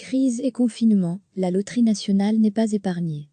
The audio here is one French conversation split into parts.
Crise et confinement, la loterie nationale n'est pas épargnée.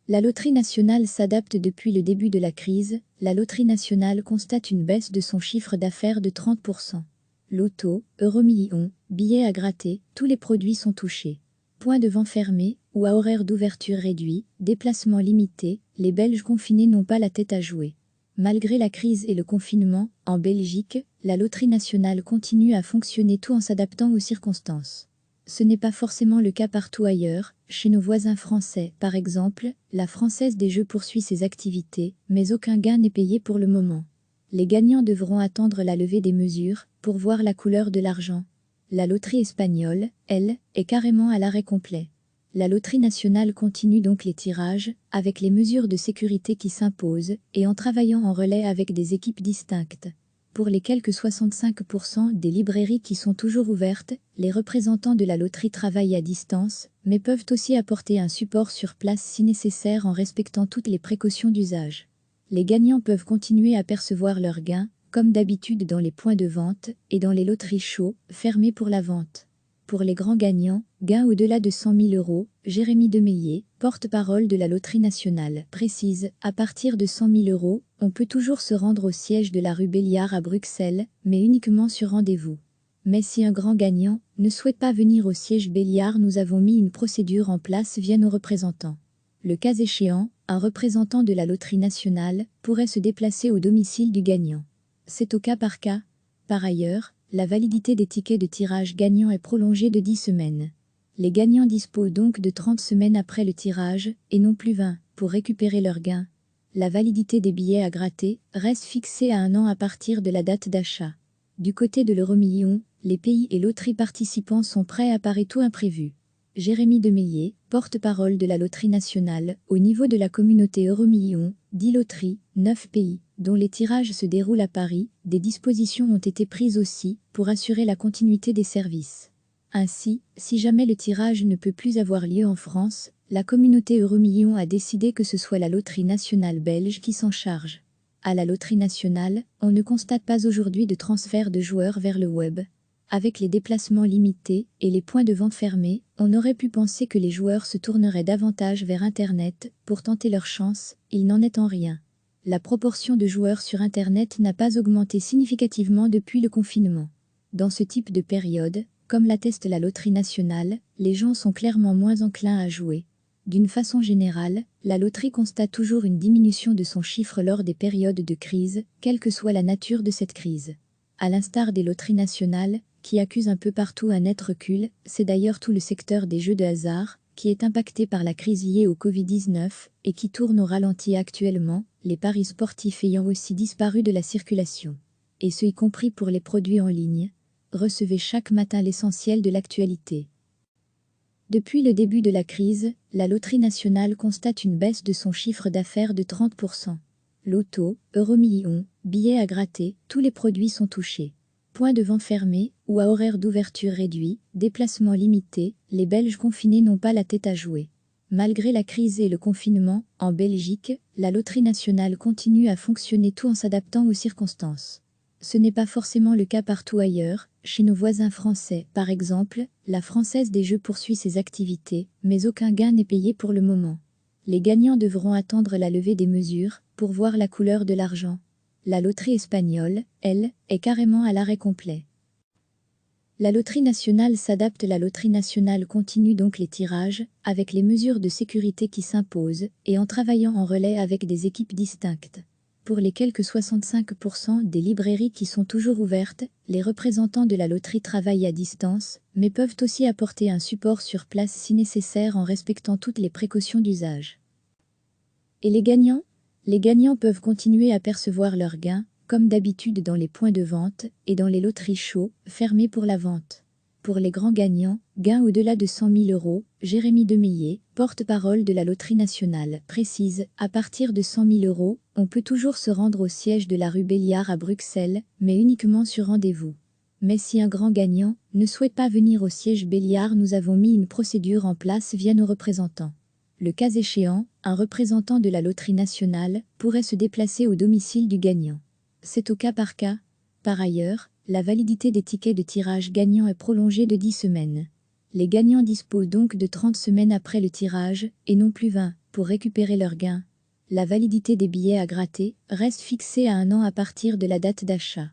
La loterie nationale s'adapte depuis le début de la crise. La loterie nationale constate une baisse de son chiffre d'affaires de 30%. Loto, Euromillions, billets à gratter, tous les produits sont touchés. Points de vente fermés ou à horaire d'ouverture réduit, déplacements limités, les Belges confinés n'ont pas la tête à jouer. Malgré la crise et le confinement, en Belgique, la loterie nationale continue à fonctionner tout en s'adaptant aux circonstances. Ce n'est pas forcément le cas partout ailleurs. Chez nos voisins français, par exemple, la Française des Jeux poursuit ses activités, mais aucun gain n'est payé pour le moment. Les gagnants devront attendre la levée des mesures pour voir la couleur de l'argent. La loterie espagnole, elle, est carrément à l'arrêt complet. La loterie nationale continue donc les tirages, avec les mesures de sécurité qui s'imposent, et en travaillant en relais avec des équipes distinctes. Pour les quelques 65% des librairies qui sont toujours ouvertes, les représentants de la loterie travaillent à distance, mais peuvent aussi apporter un support sur place si nécessaire en respectant toutes les précautions d'usage. Les gagnants peuvent continuer à percevoir leurs gains, comme d'habitude dans les points de vente et dans les loteries show, fermées pour la vente. Pour les grands gagnants, gains au-delà de 100 000 €, Jérémy Demeillet, porte-parole de la Loterie nationale, précise « À partir de 100 000 €, on peut toujours se rendre au siège de la rue Belliard à Bruxelles, mais uniquement sur rendez-vous. Mais si un grand gagnant ne souhaite pas venir au siège Belliard, nous avons mis une procédure en place via nos représentants. Le cas échéant, un représentant de la Loterie nationale pourrait se déplacer au domicile du gagnant. C'est au cas par cas. Par ailleurs, la validité des tickets de tirage gagnant est prolongée de 10 semaines. Les gagnants disposent donc de 30 semaines après le tirage, et non plus 20, pour récupérer leurs gains. La validité des billets à gratter reste fixée à 1 an à partir de la date d'achat. Du côté de l'Euromillions, les pays et loteries participants sont prêts à parer tout imprévu. Jérémy Demeillet, porte-parole de la Loterie nationale, au niveau de la communauté Euromillions, 10 loteries, 9 pays, dont les tirages se déroulent à Paris, des dispositions ont été prises aussi pour assurer la continuité des services. Ainsi, si jamais le tirage ne peut plus avoir lieu en France, la communauté Euromillions a décidé que ce soit la Loterie nationale belge qui s'en charge. À la Loterie nationale, on ne constate pas aujourd'hui de transfert de joueurs vers le web. Avec les déplacements limités et les points de vente fermés, on aurait pu penser que les joueurs se tourneraient davantage vers Internet pour tenter leur chance. Il n'en est en rien. La proportion de joueurs sur Internet n'a pas augmenté significativement depuis le confinement. Dans ce type de période, comme l'atteste la Loterie nationale, les gens sont clairement moins enclins à jouer. D'une façon générale, la loterie constate toujours une diminution de son chiffre lors des périodes de crise, quelle que soit la nature de cette crise. À l'instar des loteries nationales, qui accusent un peu partout un net recul, c'est d'ailleurs tout le secteur des jeux de hasard, qui est impacté par la crise liée au Covid-19 et qui tourne au ralenti actuellement, les paris sportifs ayant aussi disparu de la circulation. Et ce y compris pour les produits en ligne. Recevez chaque matin l'essentiel de l'actualité. Depuis le début de la crise, la Loterie nationale constate une baisse de son chiffre d'affaires de 30%. Loto, Euromillions, billets à gratter, tous les produits sont touchés. Points de vente fermés ou à horaire d'ouverture réduit, déplacements limités, les Belges confinés n'ont pas la tête à jouer. Malgré la crise et le confinement, en Belgique, la Loterie nationale continue à fonctionner tout en s'adaptant aux circonstances. Ce n'est pas forcément le cas partout ailleurs. Chez nos voisins français, par exemple, la Française des Jeux poursuit ses activités, mais aucun gain n'est payé pour le moment. Les gagnants devront attendre la levée des mesures pour voir la couleur de l'argent. La loterie espagnole, elle, est carrément à l'arrêt complet. La Loterie nationale s'adapte. La Loterie nationale continue donc les tirages, avec les mesures de sécurité qui s'imposent, et en travaillant en relais avec des équipes distinctes. Pour les quelques 65% des librairies qui sont toujours ouvertes, les représentants de la loterie travaillent à distance, mais peuvent aussi apporter un support sur place si nécessaire en respectant toutes les précautions d'usage. Et les gagnants ? Les gagnants peuvent continuer à percevoir leurs gains, comme d'habitude dans les points de vente et dans les loteries show, fermées pour la vente. Pour les grands gagnants, gains au-delà de 100 000 €, Jérémy Demeillet, porte-parole de la Loterie nationale, précise « À partir de 100 000 €, on peut toujours se rendre au siège de la rue Belliard à Bruxelles, mais uniquement sur rendez-vous. Mais si un grand gagnant ne souhaite pas venir au siège Belliard, nous avons mis une procédure en place via nos représentants. Le cas échéant, un représentant de la Loterie nationale pourrait se déplacer au domicile du gagnant. C'est au cas par cas. Par ailleurs, la validité des tickets de tirage gagnant est prolongée de 10 semaines. Les gagnants disposent donc de 30 semaines après le tirage, et non plus 20, pour récupérer leurs gains. La validité des billets à gratter reste fixée à 1 an à partir de la date d'achat.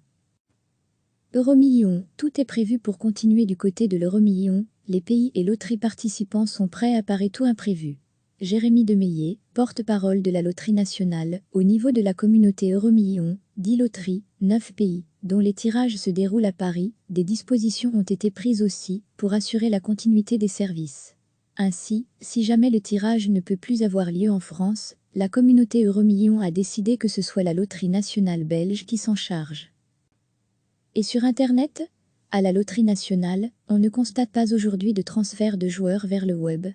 Euromillions, tout est prévu pour continuer du côté de l'Euromillions, les pays et loteries participants sont prêts à parer tout imprévu. Jérémy Demeillet, porte-parole de la Loterie nationale, au niveau de la communauté Euromillions, 10 loteries, 9 pays, dont les tirages se déroulent à Paris, des dispositions ont été prises aussi pour assurer la continuité des services. Ainsi, si jamais le tirage ne peut plus avoir lieu en France, la communauté Euromillions a décidé que ce soit la Loterie nationale belge qui s'en charge. Et sur Internet, à la Loterie nationale, on ne constate pas aujourd'hui de transfert de joueurs vers le web.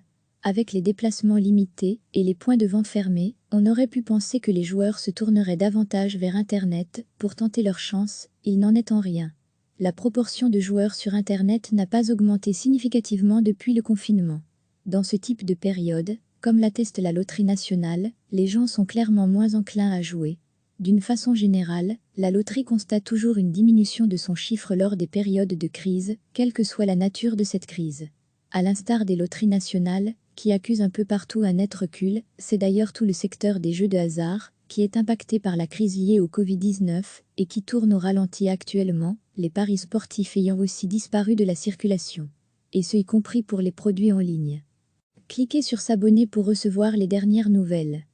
Avec les déplacements limités et les points de vente fermés, on aurait pu penser que les joueurs se tourneraient davantage vers Internet pour tenter leur chance, il n'en est en rien. La proportion de joueurs sur Internet n'a pas augmenté significativement depuis le confinement. Dans ce type de période, comme l'atteste la Loterie nationale, les gens sont clairement moins enclins à jouer. D'une façon générale, la loterie constate toujours une diminution de son chiffre lors des périodes de crise, quelle que soit la nature de cette crise. À l'instar des loteries nationales, qui accusent un peu partout un net recul, c'est d'ailleurs tout le secteur des jeux de hasard, qui est impacté par la crise liée au Covid-19 et qui tourne au ralenti actuellement, les paris sportifs ayant aussi disparu de la circulation. Et ce y compris pour les produits en ligne. Cliquez sur s'abonner pour recevoir les dernières nouvelles.